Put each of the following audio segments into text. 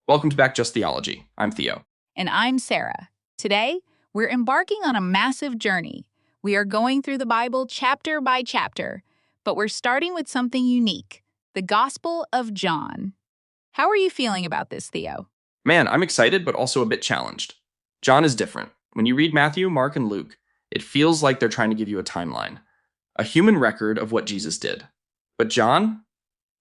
Welcome to back Just Theology. I'm Theo. And I'm Sarah. Today, we're embarking on a massive journey. We are going through the Bible chapter by chapter, but we're starting with something unique, the Gospel of John. How are you feeling about this, Theo? Man, I'm excited, but also a bit challenged. John is different. When you read Matthew, Mark, and Luke, it feels like they're trying to give you a timeline, a human record of what Jesus did. But John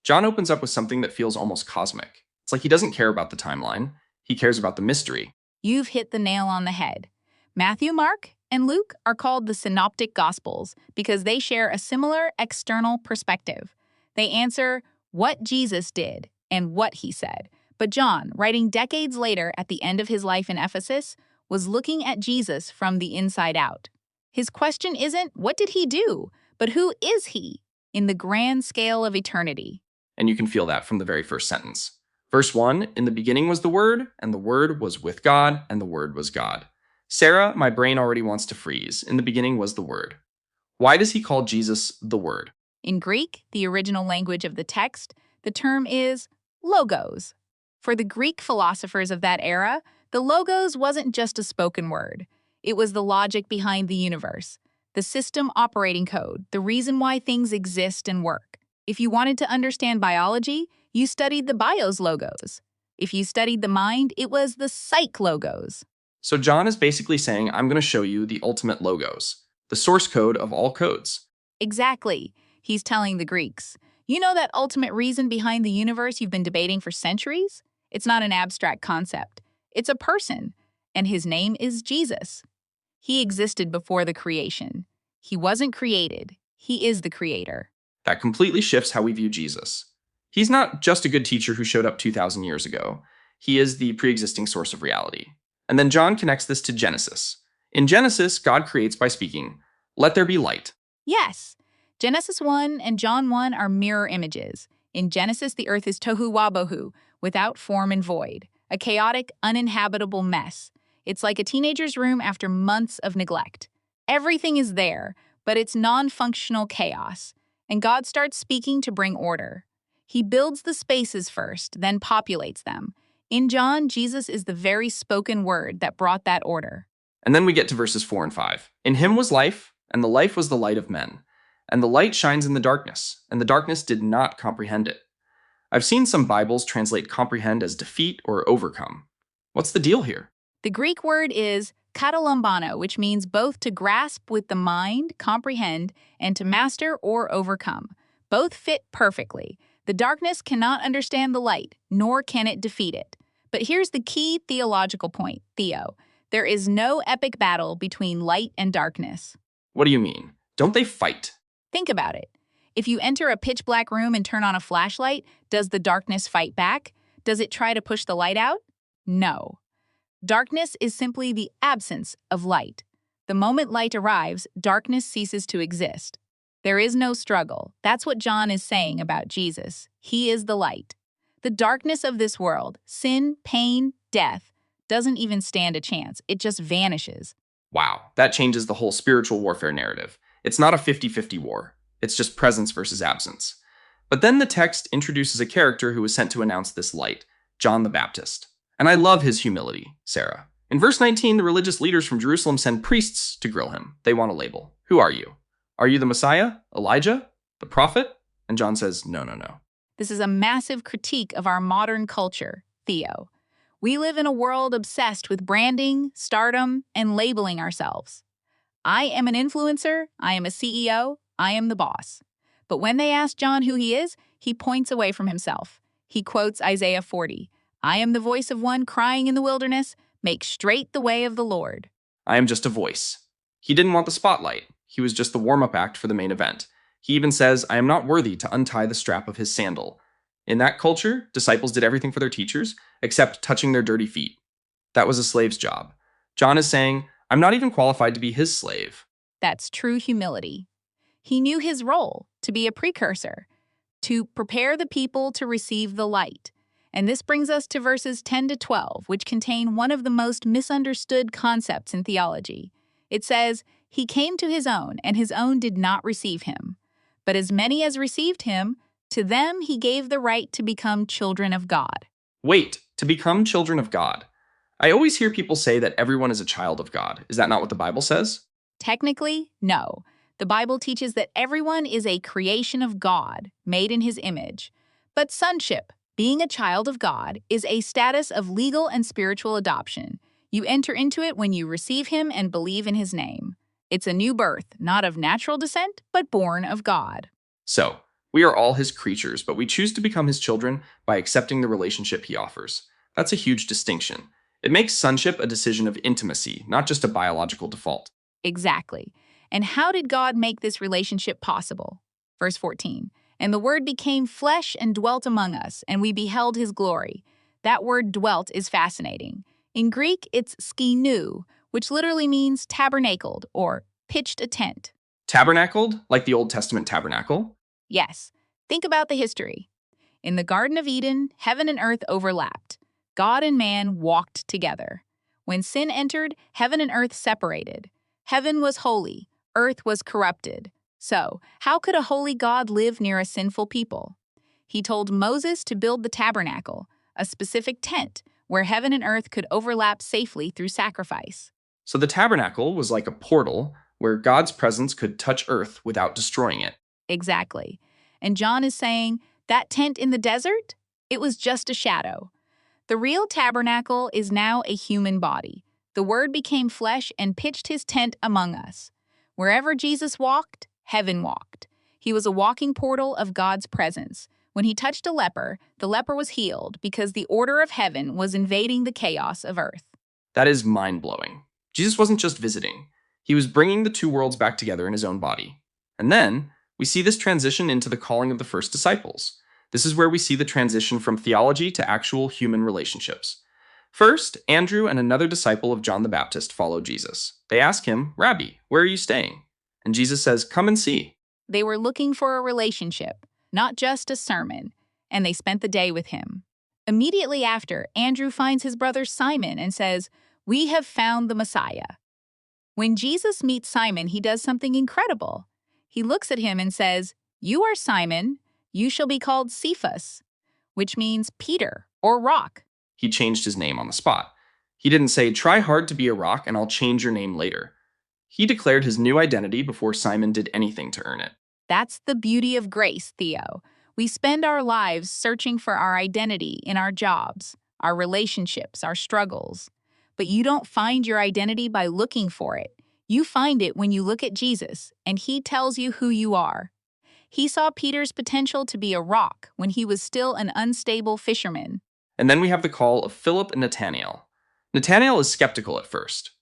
opens up with something that feels almost cosmic. It's like he doesn't care about the timeline. He cares about the mystery. You've hit the nail on the head. Matthew, Mark, and Luke are called the Synoptic Gospels because they share a similar external perspective. They answer what Jesus did and what he said. But John, writing decades later at the end of his life in Ephesus, was looking at Jesus from the inside out. His question isn't, what did he do? But who is he in the grand scale of eternity? And you can feel that from the very first sentence. Verse 1, in the beginning was the Word, and the Word was with God, and the Word was God. Sarah, my brain already wants to freeze. In the beginning was the Word. Why does he call Jesus the Word? In Greek, the original language of the text, the term is logos. For the Greek philosophers of that era, the logos wasn't just a spoken word. It was the logic behind the universe, the system operating code, the reason why things exist and work. If you wanted to understand biology, you studied the bios logos. If you studied the mind, it was the psych logos. So John is basically saying, I'm going to show you the ultimate logos, the source code of all codes. Exactly. He's telling the Greeks, you know that ultimate reason behind the universe you've been debating for centuries? It's not an abstract concept. It's a person, and his name is Jesus. He existed before the creation. He wasn't created. He is the creator. That completely shifts how we view Jesus. He's not just a good teacher who showed up 2,000 years ago. He is the pre-existing source of reality. And then John connects this to Genesis. In Genesis, God creates by speaking, "Let there be light." Yes. Genesis 1 and John 1 are mirror images. In Genesis, the earth is tohu wabohu, without form and void, a chaotic, uninhabitable mess. It's like a teenager's room after months of neglect. Everything is there, but it's non-functional chaos. And God starts speaking to bring order. He builds the spaces first, then populates them. In John, Jesus is the very spoken word that brought that order. And then we get to verses 4 and 5. In him was life, and the life was the light of men. And the light shines in the darkness, and the darkness did not comprehend it. I've seen some Bibles translate comprehend as defeat or overcome. What's the deal here? The Greek word is katalambano, which means both to grasp with the mind, comprehend, and to master or overcome. Both fit perfectly. The darkness cannot understand the light, nor can it defeat it. But here's the key theological point, Theo. There is no epic battle between light and darkness. What do you mean? Don't they fight? Think about it. If you enter a pitch-black room and turn on a flashlight, does the darkness fight back? Does it try to push the light out? No. Darkness is simply the absence of light. The moment light arrives, darkness ceases to exist. There is no struggle. That's what John is saying about Jesus. He is the light. The darkness of this world, sin, pain, death, doesn't even stand a chance. It just vanishes. Wow, that changes the whole spiritual warfare narrative. It's not a 50-50 war. It's just presence versus absence. But then the text introduces a character who was sent to announce this light, John the Baptist. And I love his humility, Sarah. In verse 19, the religious leaders from Jerusalem send priests to grill him. They want a label. Who are you? Are you the Messiah? Elijah? The prophet? And John says, no. This is a massive critique of our modern culture, Theo. We live in a world obsessed with branding, stardom, and labeling ourselves. I am an influencer, I am a CEO, I am the boss. But when they ask John who he is, he points away from himself. He quotes Isaiah 40, I am the voice of one crying in the wilderness, make straight the way of the Lord. I am just a voice. He didn't want the spotlight. He was just the warm-up act for the main event. He even says, I am not worthy to untie the strap of his sandal. In that culture, disciples did everything for their teachers except touching their dirty feet. That was a slave's job. John is saying, I'm not even qualified to be his slave. That's true humility. He knew his role, to be a precursor, to prepare the people to receive the light. And this brings us to verses 10 to 12, which contain one of the most misunderstood concepts in theology. It says, He came to his own, and his own did not receive him. But as many as received him, to them he gave the right to become children of God. Wait, to become children of God. I always hear people say that everyone is a child of God. Is that not what the Bible says? Technically, no. The Bible teaches that everyone is a creation of God, made in his image. But sonship, being a child of God, is a status of legal and spiritual adoption. You enter into it when you receive him and believe in his name. It's a new birth, not of natural descent, but born of God. So, we are all his creatures, but we choose to become his children by accepting the relationship he offers. That's a huge distinction. It makes sonship a decision of intimacy, not just a biological default. Exactly. And how did God make this relationship possible? Verse 14, and the Word became flesh and dwelt among us, and we beheld his glory. That word dwelt is fascinating. In Greek, it's skinu, which literally means tabernacled or pitched a tent. Tabernacled, like the Old Testament tabernacle? Yes, think about the history. In the Garden of Eden, heaven and earth overlapped. God and man walked together. When sin entered, heaven and earth separated. Heaven was holy, earth was corrupted. So, how could a holy God live near a sinful people? He told Moses to build the tabernacle, a specific tent where heaven and earth could overlap safely through sacrifice. So the tabernacle was like a portal where God's presence could touch earth without destroying it. Exactly. And John is saying, that tent in the desert? It was just a shadow. The real tabernacle is now a human body. The Word became flesh and pitched his tent among us. Wherever Jesus walked, heaven walked. He was a walking portal of God's presence. When he touched a leper, the leper was healed because the order of heaven was invading the chaos of earth. That is mind-blowing. Jesus wasn't just visiting. He was bringing the two worlds back together in his own body. And then, we see this transition into the calling of the first disciples. This is where we see the transition from theology to actual human relationships. First, Andrew and another disciple of John the Baptist follow Jesus. They ask him, Rabbi, where are you staying? And Jesus says, come and see. They were looking for a relationship, not just a sermon, and they spent the day with him. Immediately after, Andrew finds his brother Simon and says, we have found the Messiah. When Jesus meets Simon, he does something incredible. He looks at him and says, you are Simon, you shall be called Cephas, which means Peter or rock. He changed his name on the spot. He didn't say, try hard to be a rock and I'll change your name later. He declared his new identity before Simon did anything to earn it. That's the beauty of grace, Theo. We spend our lives searching for our identity in our jobs, our relationships, our struggles. But you don't find your identity by looking for it. You find it when you look at Jesus, and he tells you who you are. He saw Peter's potential to be a rock when he was still an unstable fisherman. And then we have the call of Philip and Nathanael. Nathanael is skeptical at first.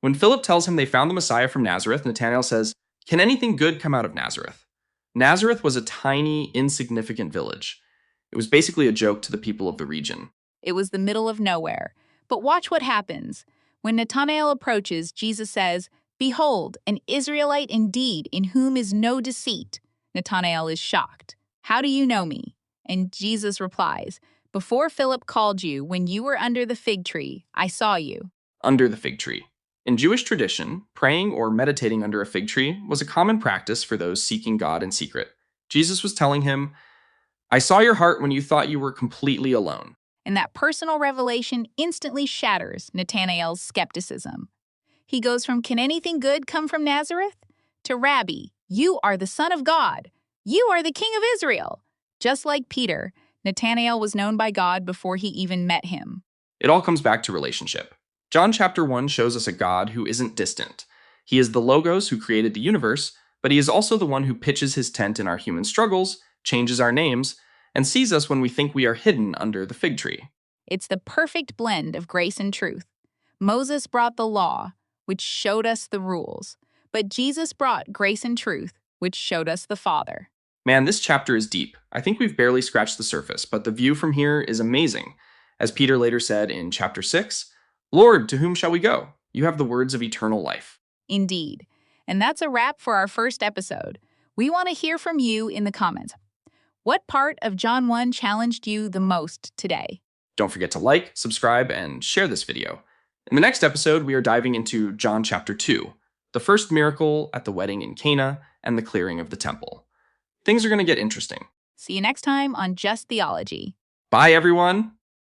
When Philip tells him they found the Messiah from Nazareth, Nathanael says, can anything good come out of Nazareth? Nazareth was a tiny, insignificant village. It was basically a joke to the people of the region. It was the middle of nowhere. But watch what happens. When Nathanael approaches, Jesus says, behold, an Israelite indeed, in whom is no deceit. Nathanael is shocked. How do you know me? And Jesus replies, before Philip called you, when you were under the fig tree, I saw you. Under the fig tree. In Jewish tradition, praying or meditating under a fig tree was a common practice for those seeking God in secret. Jesus was telling him, I saw your heart when you thought you were completely alone. And that personal revelation instantly shatters Nathanael's skepticism. He goes from, can anything good come from Nazareth? To, Rabbi, you are the Son of God. You are the King of Israel. Just like Peter, Nathanael was known by God before he even met him. It all comes back to relationship. John chapter 1 shows us a God who isn't distant. He is the Logos who created the universe, but he is also the one who pitches his tent in our human struggles, changes our names, and sees us when we think we are hidden under the fig tree. It's the perfect blend of grace and truth. Moses brought the law, which showed us the rules, but Jesus brought grace and truth, which showed us the Father. Man, this chapter is deep. I think we've barely scratched the surface, but the view from here is amazing. As Peter later said in chapter 6, Lord, to whom shall we go? You have the words of eternal life. Indeed. And that's a wrap for our first episode. We want to hear from you in the comments. What part of John 1 challenged you the most today? Don't forget to like, subscribe, and share this video. In the next episode, we are diving into John chapter 2, the first miracle at the wedding in Cana and the clearing of the temple. Things are going to get interesting. See you next time on Just Theology. Bye, everyone.